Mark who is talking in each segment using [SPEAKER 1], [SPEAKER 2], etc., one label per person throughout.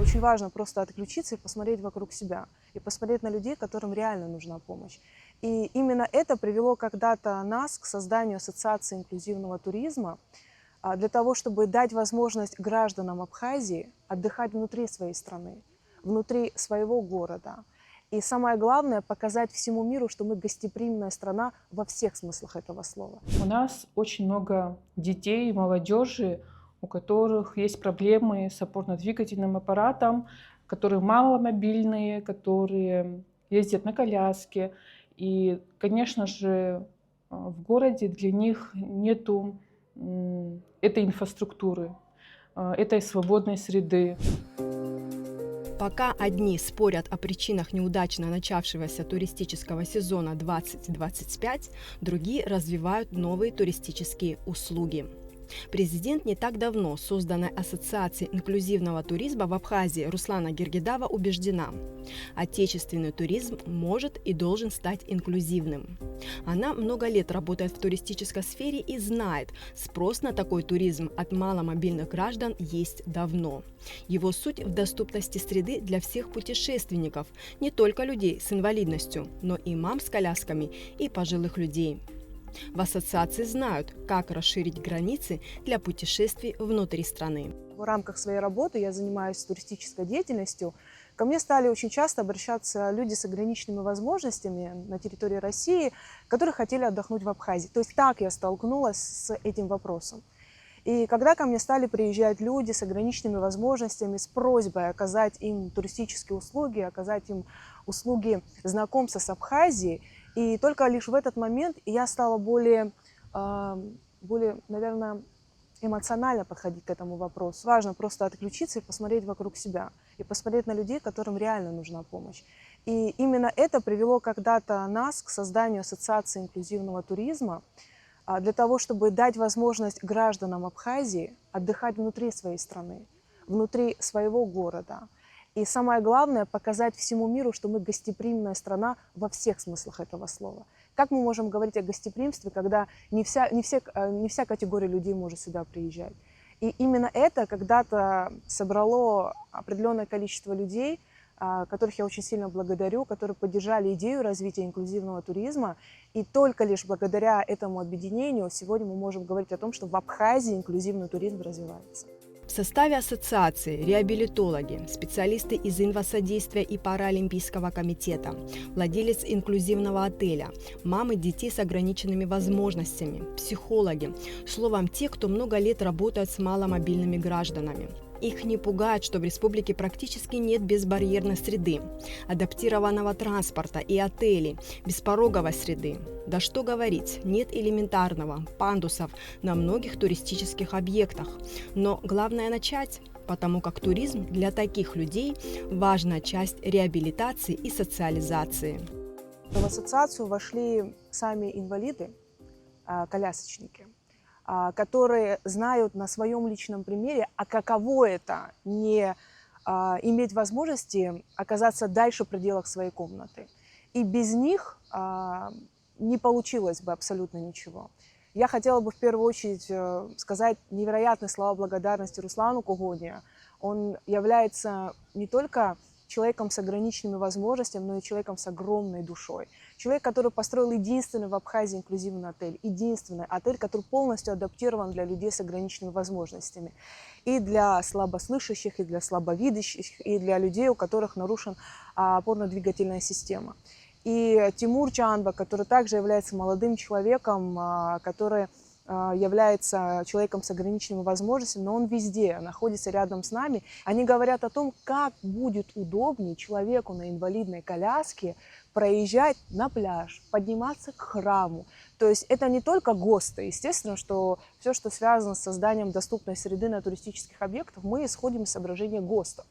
[SPEAKER 1] очень важно просто отключиться и посмотреть вокруг себя, и посмотреть на людей, которым реально нужна помощь. И именно это привело когда-то нас к созданию Ассоциации инклюзивного туризма, для того, чтобы дать возможность гражданам Абхазии отдыхать внутри своей страны, внутри своего города. И самое главное, показать всему миру, что мы гостеприимная страна во всех смыслах этого слова.
[SPEAKER 2] У нас очень много детей и молодежи, у которых есть проблемы с опорно-двигательным аппаратом, которые маломобильные, которые ездят на коляске. И, конечно же, в городе для них нету этой инфраструктуры, этой свободной среды.
[SPEAKER 3] Пока одни спорят о причинах неудачно начавшегося туристического сезона 2025, другие развивают новые туристические услуги. Президент не так давно созданной Ассоциации инклюзивного туризма в Абхазии Руслана Гергидава убеждена: отечественный туризм может и должен стать инклюзивным. Она много лет работает в туристической сфере и знает, спрос на такой туризм от маломобильных граждан есть давно. Его суть в доступности среды для всех путешественников, не только людей с инвалидностью, но и мам с колясками и пожилых людей. В ассоциации знают, как расширить границы для путешествий внутри страны.
[SPEAKER 1] В рамках своей работы я занимаюсь туристической деятельностью. Ко мне стали очень часто обращаться люди с ограниченными возможностями на территории России, которые хотели отдохнуть в Абхазии. То есть так я столкнулась с этим вопросом. И когда ко мне стали приезжать люди с ограниченными возможностями, с просьбой оказать им туристические услуги, оказать им услуги знакомства с Абхазией, и только лишь в этот момент я стала более, наверное, эмоционально подходить к этому вопросу. Важно просто отключиться и посмотреть вокруг себя, и посмотреть на людей, которым реально нужна помощь. И именно это привело когда-то нас к созданию Ассоциации инклюзивного туризма, для того, чтобы дать возможность гражданам Абхазии отдыхать внутри своей страны, внутри своего города. И самое главное, показать всему миру, что мы гостеприимная страна во всех смыслах этого слова. Как мы можем говорить о гостеприимстве, когда не вся категория людей может сюда приезжать? И именно это когда-то собрало определенное количество людей, которых я очень сильно благодарю, которые поддержали идею развития инклюзивного туризма. И только лишь благодаря этому объединению сегодня мы можем говорить о том, что в Абхазии инклюзивный туризм развивается.
[SPEAKER 3] В составе ассоциации реабилитологи, специалисты из инвасодействия и паралимпийского комитета, владелец инклюзивного отеля, мамы детей с ограниченными возможностями, психологи, словом, те, кто много лет работает с маломобильными гражданами. Их не пугает, что в республике практически нет безбарьерной среды, адаптированного транспорта и отелей, беспороговой среды. Да что говорить, нет элементарного, пандусов на многих туристических объектах. Но главное начать, потому как туризм для таких людей – важная часть реабилитации и социализации.
[SPEAKER 1] В ассоциацию вошли сами инвалиды, колясочники, которые знают на своем личном примере, каково это не иметь возможности оказаться дальше в пределах своей комнаты. И без них не получилось бы абсолютно ничего. Я хотела бы в первую очередь сказать невероятные слова благодарности Руслану Когоне. Он является не только человеком с ограниченными возможностями, но и человеком с огромной душой. Человек, который построил единственный в Абхазии инклюзивный отель. Единственный отель, который полностью адаптирован для людей с ограниченными возможностями. И для слабослышащих, и для слабовидящих, и для людей, у которых нарушена опорно-двигательная система. И Тимур Чанба, который также является молодым человеком, который является человеком с ограниченными возможностями, но он везде находится рядом с нами. Они говорят о том, как будет удобнее человеку на инвалидной коляске проезжать на пляж, подниматься к храму. То есть это не только ГОСТы. Естественно, что все, что связано с созданием доступной среды на туристических объектах, мы исходим из соображения ГОСТов.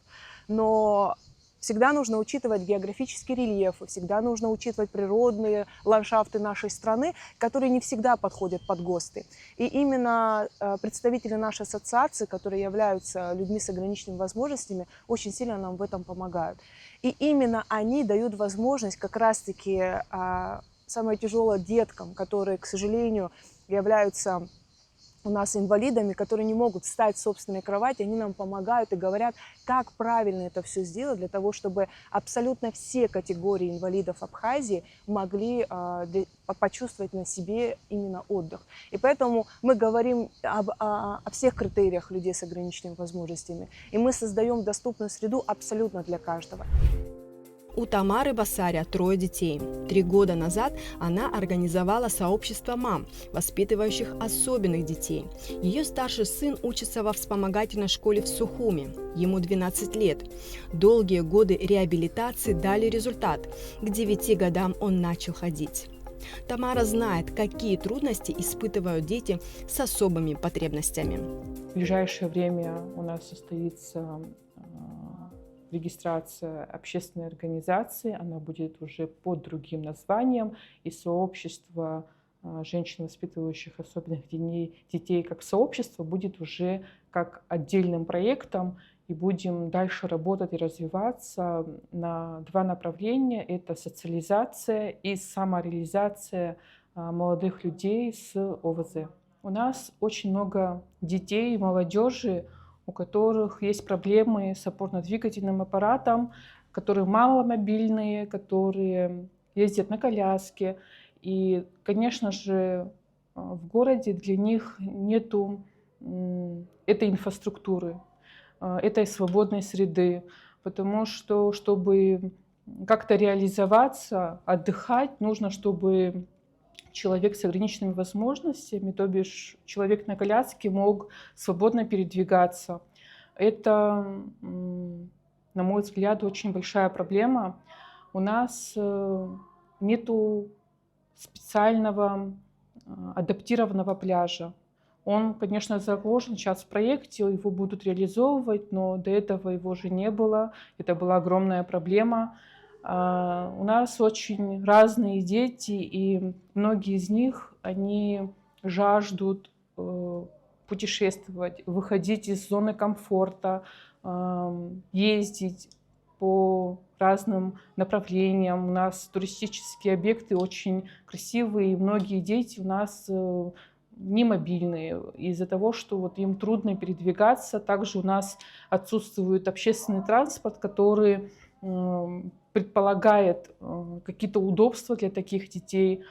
[SPEAKER 1] Но всегда нужно учитывать географический рельеф, всегда нужно учитывать природные ландшафты нашей страны, которые не всегда подходят под ГОСТы. И именно представители нашей ассоциации, которые являются людьми с ограниченными возможностями, очень сильно нам в этом помогают. И именно они дают возможность как раз-таки самое тяжелое деткам, которые, к сожалению, являются у нас инвалидами, которые не могут встать с собственной кровати, они нам помогают и говорят, как правильно это все сделать для того, чтобы абсолютно все категории инвалидов Абхазии могли почувствовать на себе именно отдых. И поэтому мы говорим о всех критериях людей с ограниченными возможностями, и мы создаем доступную среду абсолютно для каждого.
[SPEAKER 3] У Тамары Басаря 3 детей. 3 года назад она организовала сообщество мам, воспитывающих особенных детей. Ее старший сын учится во вспомогательной школе в Сухуми. Ему 12 лет. Долгие годы реабилитации дали результат. К 9 годам он начал ходить. Тамара знает, какие трудности испытывают дети с особыми потребностями.
[SPEAKER 2] В ближайшее время у нас состоится регистрация общественной организации, она будет уже под другим названием, и сообщество женщин, воспитывающих особенных детей как сообщество, будет уже как отдельным проектом, и будем дальше работать и развиваться на 2 направления. Это социализация и самореализация молодых людей с ОВЗ. У нас очень много детей и молодежи, у которых есть проблемы с опорно-двигательным аппаратом, которые маломобильные, которые ездят на коляске. И, конечно же, в городе для них нету этой инфраструктуры, этой свободной среды, потому что, чтобы как-то реализоваться, отдыхать, нужно, чтобы человек с ограниченными возможностями, то бишь человек на коляске, мог свободно передвигаться. Это, на мой взгляд, очень большая проблема. У нас нету специального адаптированного пляжа. Он, конечно, заложен сейчас в проекте, его будут реализовывать, но до этого его же не было. Это была огромная проблема. У нас очень разные дети, и многие из них, они жаждут путешествовать, выходить из зоны комфорта, ездить по разным направлениям. У нас туристические объекты очень красивые, и многие дети у нас не мобильные из-за того, что вот им трудно передвигаться. Также у нас отсутствует общественный транспорт, который предполагает какие-то удобства для таких детей.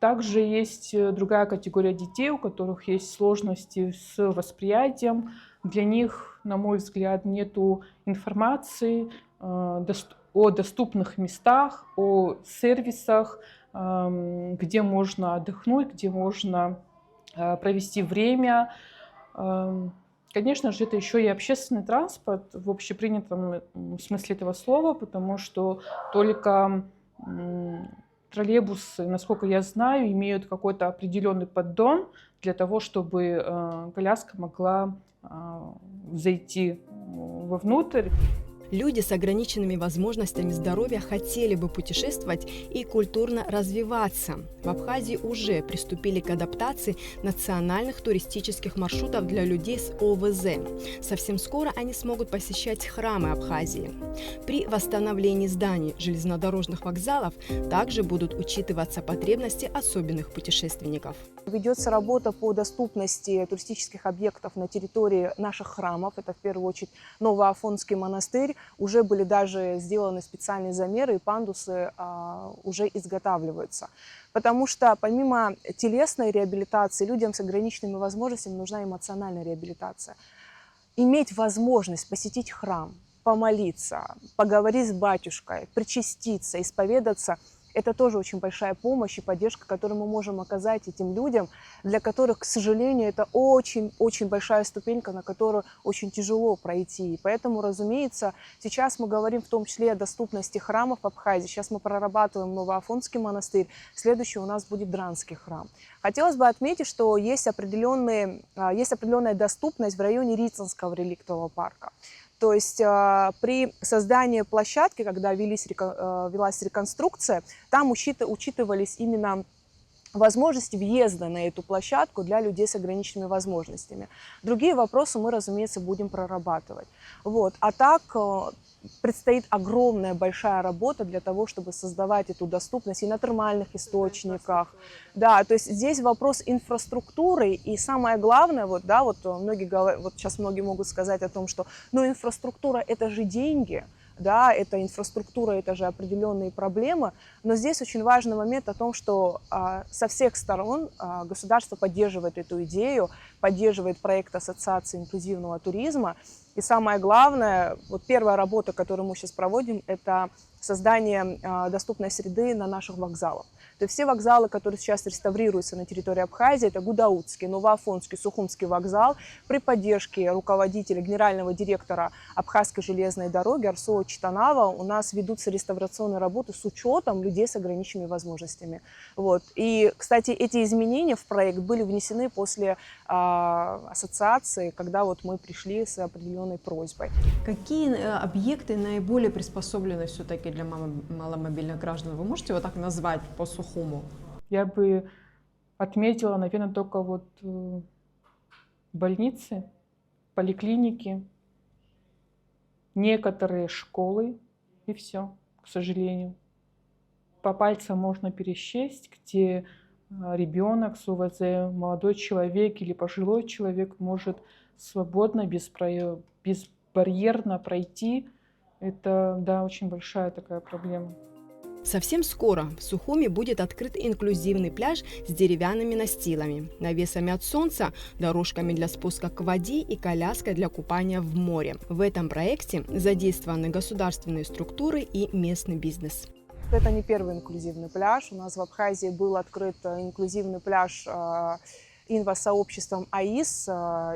[SPEAKER 2] Также есть другая категория детей, у которых есть сложности с восприятием. Для них, на мой взгляд, нету информации о доступных местах, о сервисах, где можно отдохнуть, где можно провести время. Конечно же, это еще и общественный транспорт в общепринятом смысле этого слова, потому что только троллейбусы, насколько я знаю, имеют какой-то определенный поддон для того, чтобы коляска могла зайти вовнутрь.
[SPEAKER 3] Люди с ограниченными возможностями здоровья хотели бы путешествовать и культурно развиваться. В Абхазии уже приступили к адаптации национальных туристических маршрутов для людей с ОВЗ. Совсем скоро они смогут посещать храмы Абхазии. При восстановлении зданий железнодорожных вокзалов также будут учитываться потребности особенных путешественников.
[SPEAKER 1] Ведется работа по доступности туристических объектов на территории наших храмов. Это в первую очередь Новоафонский монастырь. Уже были даже сделаны специальные замеры, и пандусы уже изготавливаются. Потому что помимо телесной реабилитации людям с ограниченными возможностями нужна эмоциональная реабилитация. Иметь возможность посетить храм, помолиться, поговорить с батюшкой, причаститься, исповедаться – это тоже очень большая помощь и поддержка, которую мы можем оказать этим людям, для которых, к сожалению, это очень-очень большая ступенька, на которую очень тяжело пройти. И поэтому, разумеется, сейчас мы говорим в том числе о доступности храмов Абхазии. Сейчас мы прорабатываем Новоафонский монастырь, следующий у нас будет Дранский храм. Хотелось бы отметить, что есть определенная доступность в районе Рицинского реликтового парка. То есть при создании площадки, когда велась реконструкция, там учитывались именно возможность въезда на эту площадку для людей с ограниченными возможностями. Другие вопросы мы, разумеется, будем прорабатывать. Вот. А так предстоит огромная большая работа для того, чтобы создавать эту доступность и на термальных источниках. Да, то есть здесь вопрос инфраструктуры, и самое главное, вот, да, вот, вот сейчас многие могут сказать о том, что ну, инфраструктура – это же деньги. Да, это инфраструктура, это же определенные проблемы, но здесь очень важный момент о том, что со всех сторон государство поддерживает эту идею, поддерживает проект Ассоциации инклюзивного туризма. И самое главное, вот первая работа, которую мы сейчас проводим, это создание доступной среды на наших вокзалах. То есть все вокзалы, которые сейчас реставрируются на территории Абхазии, это Гудаутский, Новоафонский, Сухумский вокзал, при поддержке руководителя, генерального директора Абхазской железной дороги Арсо Читанава у нас ведутся реставрационные работы с учетом людей с ограниченными возможностями. Вот. И, кстати, эти изменения в проект были внесены после ассоциации, когда вот мы пришли с определенной просьбой.
[SPEAKER 4] Какие объекты наиболее приспособлены все-таки для маломобильных граждан? Вы можете вот так назвать по Сухуму?
[SPEAKER 2] Я бы отметила, наверное, только вот больницы, поликлиники, некоторые школы и все, к сожалению. По пальцам можно пересчесть, где ребенок с ОВЗ, молодой человек или пожилой человек может свободно, безбарьерно пройти. Это, да, очень большая такая проблема.
[SPEAKER 3] Совсем скоро в Сухуми будет открыт инклюзивный пляж с деревянными настилами, навесами от солнца, дорожками для спуска к воде и коляской для купания в море. В этом проекте задействованы государственные структуры и местный бизнес.
[SPEAKER 1] Это не первый инклюзивный пляж. У нас в Абхазии был открыт инклюзивный пляж инвасообществом АИС,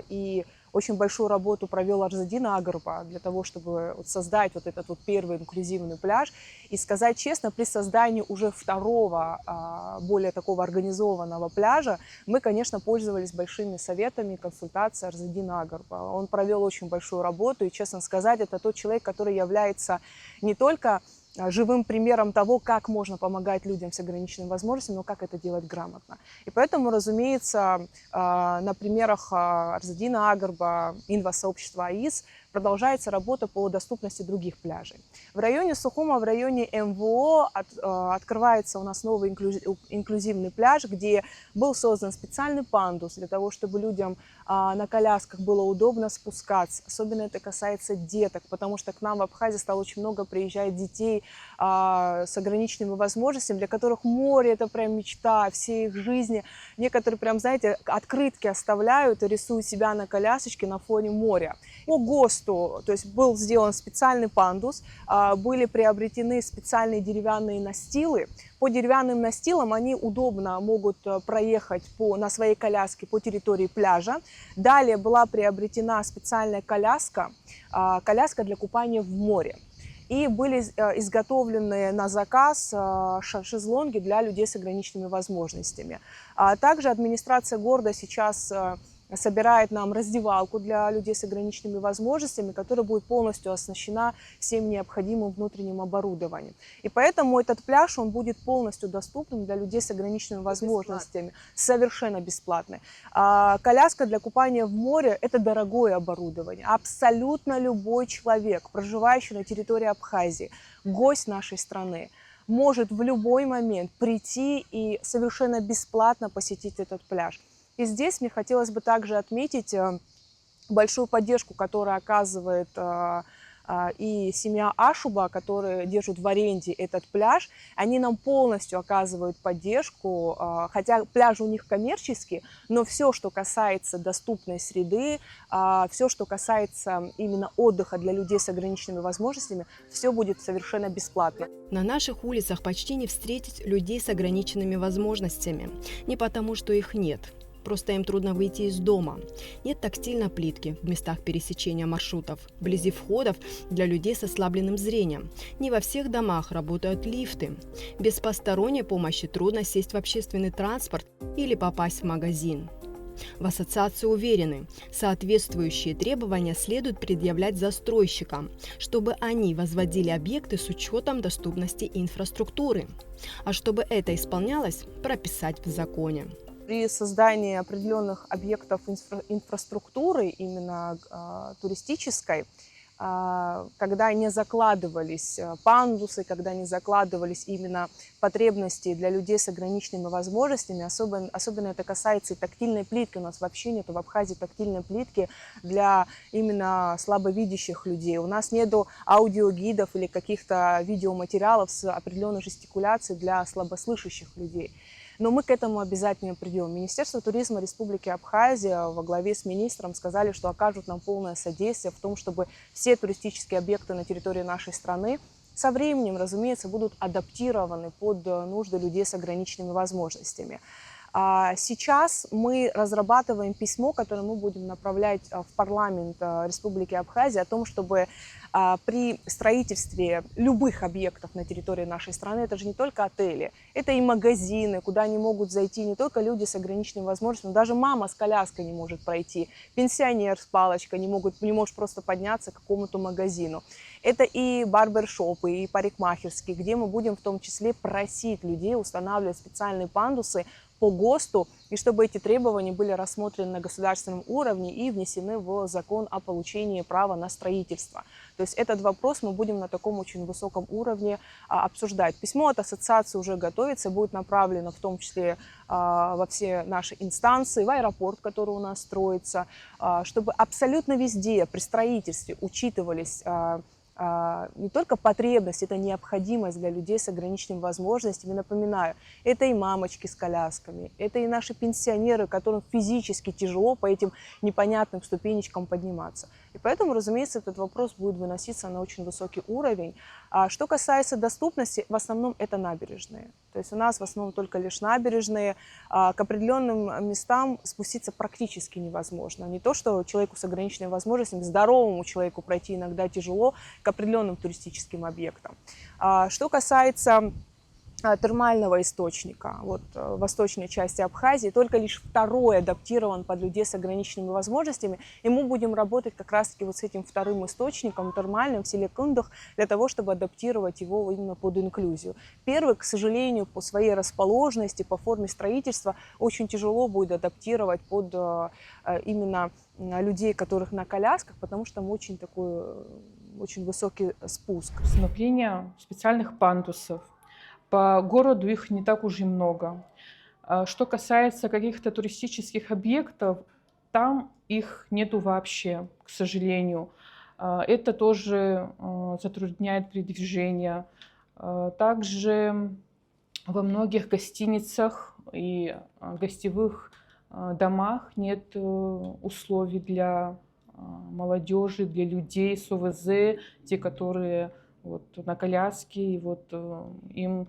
[SPEAKER 1] и очень большую работу провел Арзадин Агарба для того, чтобы создать вот этот вот первый инклюзивный пляж. И сказать честно, при создании уже второго, более такого организованного пляжа, мы, конечно, пользовались большими советами, консультацией Арзадина Агарба. Он провел очень большую работу, и, честно сказать, это тот человек, который является не только живым примером того, как можно помогать людям с ограниченными возможностями, но как это делать грамотно. И поэтому, разумеется, на примерах Арзадина Агарба, инвасообщества АИС, продолжается работа по доступности других пляжей. В районе Сухума, в районе МВО открывается у нас новый инклюзивный пляж, где был создан специальный пандус для того, чтобы людям на колясках было удобно спускаться. Особенно это касается деток, потому что к нам в Абхазии стало очень много приезжать детей с ограниченными возможностями, для которых море – это прям мечта всей их жизни. Некоторые прям, знаете, открытки оставляют и рисуют себя на колясочке на фоне моря. По ГОСТу, то есть был сделан специальный пандус, были приобретены специальные деревянные настилы. По деревянным настилам они удобно могут проехать на своей коляске по территории пляжа. Далее была приобретена специальная коляска, коляска для купания в море. И были изготовлены на заказ шезлонги для людей с ограниченными возможностями. Также администрация города сейчас собирает нам раздевалку для людей с ограниченными возможностями, которая будет полностью оснащена всем необходимым внутренним оборудованием. И поэтому этот пляж, он будет полностью доступен для людей с ограниченными возможностями, совершенно бесплатный. Коляска для купания в море – это дорогое оборудование. Абсолютно любой человек, проживающий на территории Абхазии, гость нашей страны, может в любой момент прийти и совершенно бесплатно посетить этот пляж. И здесь мне хотелось бы также отметить большую поддержку, которую оказывает и семья Ашуба, которые держат в аренде этот пляж. Они нам полностью оказывают поддержку, хотя пляж у них коммерческий, но все, что касается доступной среды, все, что касается именно отдыха для людей с ограниченными возможностями, все будет совершенно бесплатно.
[SPEAKER 3] На наших улицах почти не встретить людей с ограниченными возможностями. Не потому, что их нет. Просто им трудно выйти из дома. Нет тактильной плитки в местах пересечения маршрутов, вблизи входов для людей с ослабленным зрением. Не во всех домах работают лифты. Без посторонней помощи трудно сесть в общественный транспорт или попасть в магазин. В ассоциации уверены, соответствующие требования следует предъявлять застройщикам, чтобы они возводили объекты с учетом доступности инфраструктуры. А чтобы это исполнялось, прописать в законе.
[SPEAKER 1] При создании определенных объектов инфраструктуры, именно туристической, когда не закладывались пандусы, когда не закладывались именно потребности для людей с ограниченными возможностями, особенно это касается и тактильной плитки. У нас вообще нет в Абхазии тактильной плитки для именно слабовидящих людей. У нас нету аудиогидов или каких-то видеоматериалов с определенной жестикуляцией для слабослышащих людей. Но мы к этому обязательно придем. Министерство туризма Республики Абхазия во главе с министром сказали, что окажут нам полное содействие в том, чтобы все туристические объекты на территории нашей страны со временем, разумеется, будут адаптированы под нужды людей с ограниченными возможностями. Сейчас мы разрабатываем письмо, которое мы будем направлять в парламент Республики Абхазия о том, чтобы при строительстве любых объектов на территории нашей страны, это же не только отели, это и магазины, куда не могут зайти не только люди с ограниченными возможностями, но даже мама с коляской не может пройти, пенсионер с палочкой не может просто подняться к какому-то магазину. Это и барбершопы, и парикмахерские, где мы будем в том числе просить людей устанавливать специальные пандусы по ГОСТу, и чтобы эти требования были рассмотрены на государственном уровне и внесены в закон о получении права на строительство. То есть этот вопрос мы будем на таком очень высоком уровне обсуждать. Письмо от ассоциации уже готовится, будет направлено в том числе во все наши инстанции, в аэропорт, который у нас строится, чтобы абсолютно везде при строительстве учитывались не только потребность, это необходимость для людей с ограниченными возможностями. Напоминаю, это и мамочки с колясками, это и наши пенсионеры, которым физически тяжело по этим непонятным ступенечкам подниматься. И поэтому, разумеется, этот вопрос будет выноситься на очень высокий уровень. Что касается доступности, в основном это набережные. То есть у нас в основном только лишь набережные. К определенным местам спуститься практически невозможно. Не то, что человеку с ограниченными возможностями, здоровому человеку пройти иногда тяжело к определенным туристическим объектам. Что касается термального источника, вот в восточной части Абхазии, только лишь второй адаптирован под людей с ограниченными возможностями, и мы будем работать как раз-таки вот с этим вторым источником, термальным, в селе Кындах, для того, чтобы адаптировать его именно под инклюзию. Первый, к сожалению, по своей расположенности, по форме строительства, очень тяжело будет адаптировать под именно людей, которых на колясках, потому что там очень высокий спуск.
[SPEAKER 2] Установление специальных пандусов. По городу их не так уж и много. Что касается каких-то туристических объектов, там их нету вообще, к сожалению. Это тоже затрудняет передвижение. Также во многих гостиницах и гостевых домах нет условий для молодежи, для людей с ОВЗ, те, которые вот на коляске, и вот им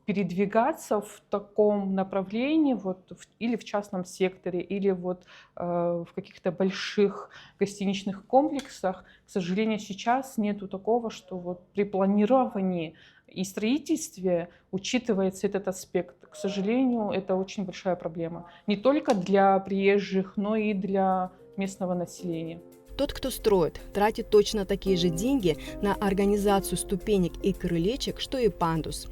[SPEAKER 2] передвигаться в таком направлении, вот, или в частном секторе, или вот, в каких-то больших гостиничных комплексах, к сожалению, сейчас нету такого, что вот при планировании и строительстве учитывается этот аспект. К сожалению, это очень большая проблема. Не только для приезжих, но и для местного населения.
[SPEAKER 3] Тот, кто строит, тратит точно такие же деньги на организацию ступенек и крылечек, что и пандус.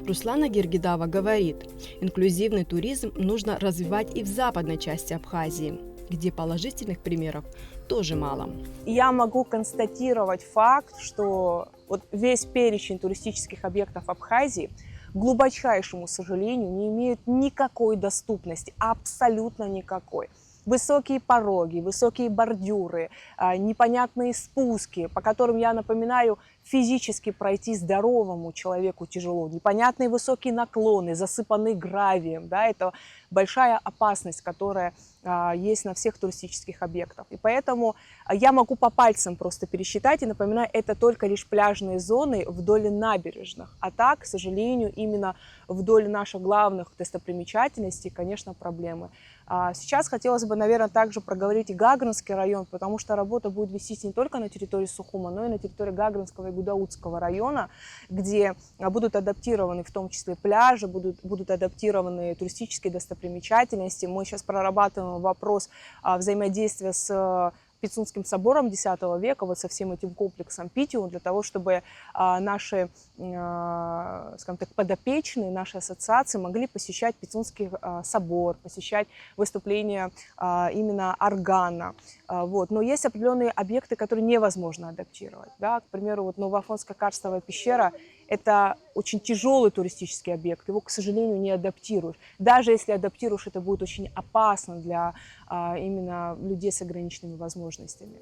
[SPEAKER 3] Руслана Гергидава говорит, инклюзивный туризм нужно развивать и в западной части Абхазии, где положительных примеров тоже мало.
[SPEAKER 1] Я могу констатировать факт, что вот весь перечень туристических объектов Абхазии, к глубочайшему сожалению, не имеют никакой доступности, абсолютно никакой. Высокие пороги, высокие бордюры, непонятные спуски, по которым, я напоминаю, физически пройти здоровому человеку тяжело. Непонятные высокие наклоны, засыпанные гравием. Да, это большая опасность, которая есть на всех туристических объектах. И поэтому я могу по пальцам просто пересчитать, и напоминаю, это только лишь пляжные зоны вдоль набережных. А так, к сожалению, именно вдоль наших главных достопримечательностей, конечно, проблемы. Сейчас хотелось бы, наверное, также проговорить и Гагринский район, потому что работа будет вестись не только на территории Сухума, но и на территории Гагринского и Гудаутского района, где будут адаптированы в том числе пляжи, будут адаптированы туристические достопримечательности. Мы сейчас прорабатываем вопрос взаимодействия с Пицунским собором X века, вот со всем этим комплексом Питиум, для того, чтобы наши, скажем так, подопечные, наши ассоциации могли посещать Пицунский собор, посещать выступления именно органа. Вот. Но есть определенные объекты, которые невозможно адаптировать. Да? К примеру, вот Новоафонская карстовая пещера – это очень тяжелый туристический объект, его, к сожалению, не адаптируешь. Даже если адаптируешь, это будет очень опасно для именно людей с ограниченными возможностями.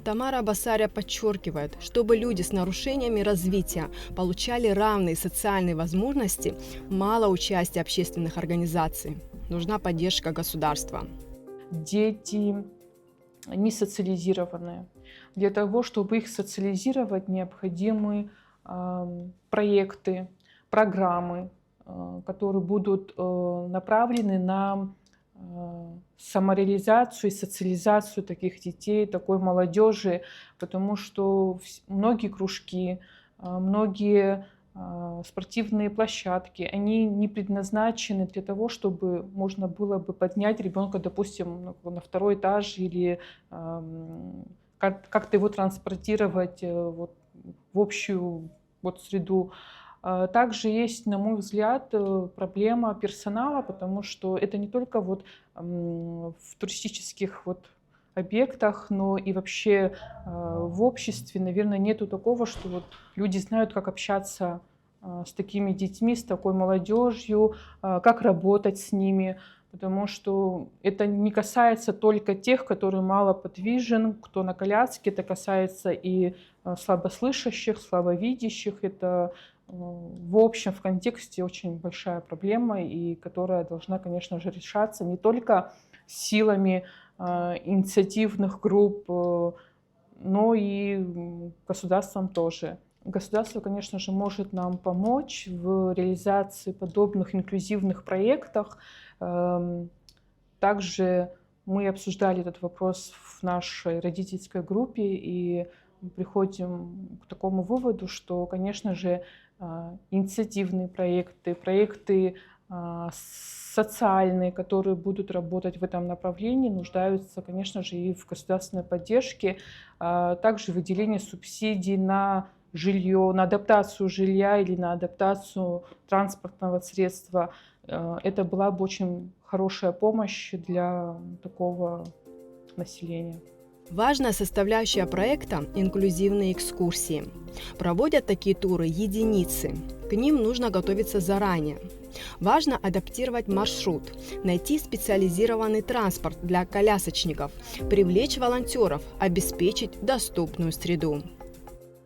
[SPEAKER 3] Тамара Басаря подчеркивает, чтобы люди с нарушениями развития получали равные социальные возможности, мало участия общественных организаций. Нужна поддержка государства.
[SPEAKER 2] Дети не социализированные. Для того, чтобы их социализировать, необходимы проекты, программы, которые будут направлены на самореализацию и социализацию таких детей, такой молодежи, потому что многие кружки, многие спортивные площадки, они не предназначены для того, чтобы можно было бы поднять ребенка, допустим, на второй этаж или как-то его транспортировать вот, в общую вот среду. Также есть, на мой взгляд, проблема персонала, потому что это не только вот в туристических вот объектах, но и вообще в обществе, наверное, нету такого, что вот люди знают, как общаться с такими детьми, с такой молодежью, как работать с ними, потому что это не касается только тех, которые малоподвижен, кто на коляске, это касается и слабослышащих, слабовидящих. Это в общем, в контексте очень большая проблема, и которая должна, конечно же, решаться не только силами инициативных групп, но и государством тоже. Государство, конечно же, может нам помочь в реализации подобных инклюзивных проектов. Также мы обсуждали этот вопрос в нашей родительской группе и приходим к такому выводу, что, конечно же, инициативные проекты, проекты социальные, которые будут работать в этом направлении, нуждаются, конечно же, и в государственной поддержке, также выделение субсидий на жилье, на адаптацию жилья или на адаптацию транспортного средства. Это была бы очень хорошая помощь для такого населения.
[SPEAKER 3] Важная составляющая проекта – инклюзивные экскурсии. Проводят такие туры единицы. К ним нужно готовиться заранее. Важно адаптировать маршрут, найти специализированный транспорт для колясочников, привлечь волонтеров, обеспечить доступную среду.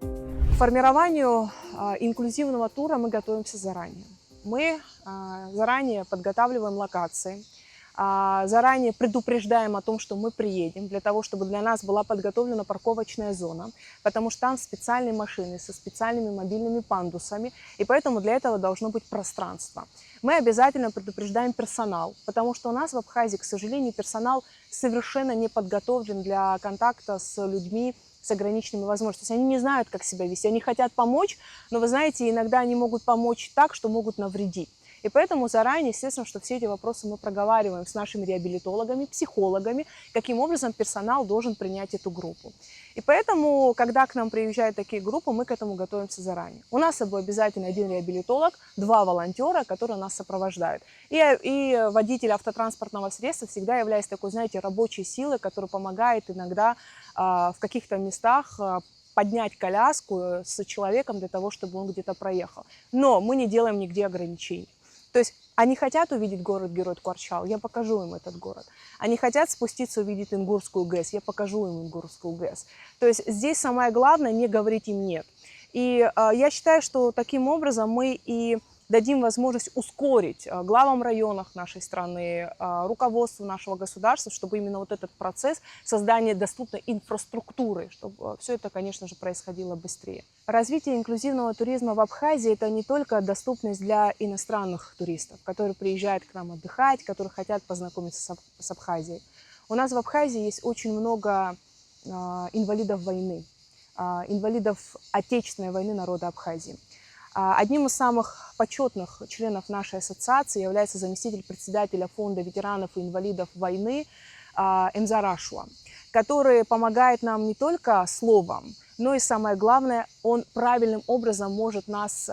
[SPEAKER 1] К формированию инклюзивного тура мы готовимся заранее. Мы заранее подготавливаем локации, заранее предупреждаем о том, что мы приедем, для того, чтобы для нас была подготовлена парковочная зона, потому что там специальные машины со специальными мобильными пандусами, и поэтому для этого должно быть пространство. Мы обязательно предупреждаем персонал, потому что у нас в Абхазии, к сожалению, персонал совершенно не подготовлен для контакта с людьми с ограниченными возможностями. Они не знают, как себя вести, они хотят помочь, но, вы знаете, иногда они могут помочь так, что могут навредить. И поэтому заранее, естественно, что все эти вопросы мы проговариваем с нашими реабилитологами, психологами, каким образом персонал должен принять эту группу. И поэтому, когда к нам приезжают такие группы, мы к этому готовимся заранее. У нас с собой обязательно один реабилитолог, 2 волонтера, которые нас сопровождают. И водитель автотранспортного средства всегда является такой, знаете, рабочей силой, которая помогает иногда в каких-то местах поднять коляску с человеком для того, чтобы он где-то проехал. Но мы не делаем нигде ограничений. То есть они хотят увидеть город-герой Ткварчал, я покажу им этот город. Они хотят спуститься увидеть Ингурскую ГЭС, я покажу им Ингурскую ГЭС. То есть здесь самое главное не говорить им «нет». И я считаю, что таким образом мы и дадим возможность ускорить главам районов нашей страны, руководству нашего государства, чтобы именно вот этот процесс создания доступной инфраструктуры, чтобы все это, конечно же, происходило быстрее. Развитие инклюзивного туризма в Абхазии – это не только доступность для иностранных туристов, которые приезжают к нам отдыхать, которые хотят познакомиться с Абхазией. У нас в Абхазии есть очень много инвалидов войны. инвалидов Отечественной войны народа Абхазии. Одним из самых почетных членов нашей ассоциации является заместитель председателя фонда ветеранов и инвалидов войны Энзар Ашуа, который помогает нам не только словом, но и самое главное, он правильным образом может нас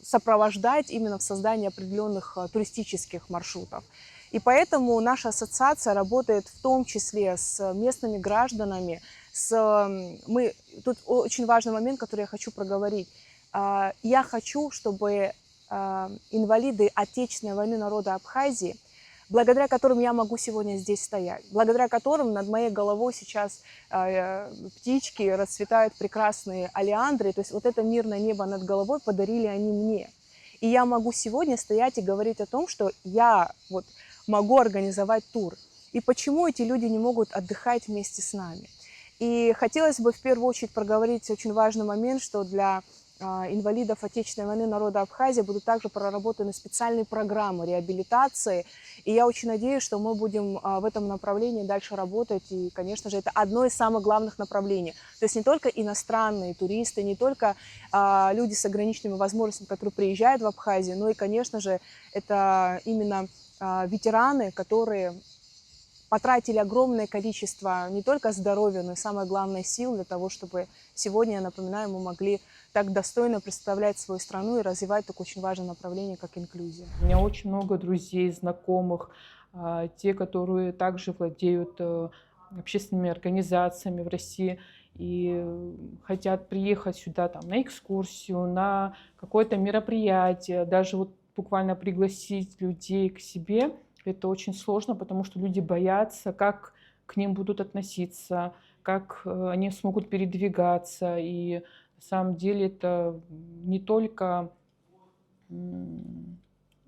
[SPEAKER 1] сопровождать именно в создании определенных туристических маршрутов. И поэтому наша ассоциация работает в том числе с местными гражданами. Тут очень важный момент, который я хочу проговорить. Я хочу, чтобы инвалиды Отечественной войны народа Абхазии, благодаря которым я могу сегодня здесь стоять, благодаря которым над моей головой сейчас птички, расцветают прекрасные олеандры, то есть вот это мирное небо над головой подарили они мне. И я могу сегодня стоять и говорить о том, что я могу организовать тур. И почему эти люди не могут отдыхать вместе с нами. И хотелось бы в первую очередь проговорить очень важный момент, что для инвалидов Отечественной войны народа Абхазии будут также проработаны специальные программы реабилитации. И я очень надеюсь, что мы будем в этом направлении дальше работать. И, конечно же, это одно из самых главных направлений. То есть не только иностранные туристы, не только люди с ограниченными возможностями, которые приезжают в Абхазию, но и, конечно же, это именно ветераны, которые потратили огромное количество не только здоровья, но и, самое главное, сил для того, чтобы сегодня, я напоминаю, мы могли так достойно представлять свою страну и развивать такое очень важное направление, как инклюзия.
[SPEAKER 2] У меня очень много друзей, знакомых, те, которые также владеют общественными организациями в России и хотят приехать сюда на экскурсию, на какое-то мероприятие, даже буквально пригласить людей к себе. Это очень сложно, потому что люди боятся, как к ним будут относиться, как они смогут передвигаться. И на самом деле это не только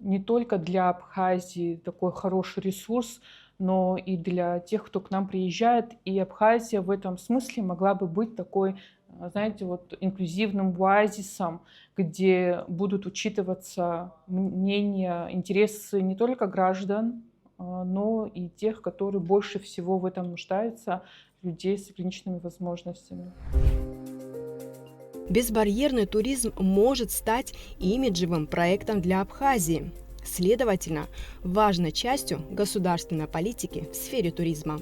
[SPEAKER 2] для Абхазии такой хороший ресурс, но и для тех, кто к нам приезжает. И Абхазия в этом смысле могла бы быть такой, знаете, инклюзивным оазисом, где будут учитываться мнения, интересы не только граждан, но и тех, которые больше всего в этом нуждаются, людей с ограниченными возможностями.
[SPEAKER 3] Безбарьерный туризм может стать имиджевым проектом для Абхазии, следовательно, важной частью государственной политики в сфере туризма.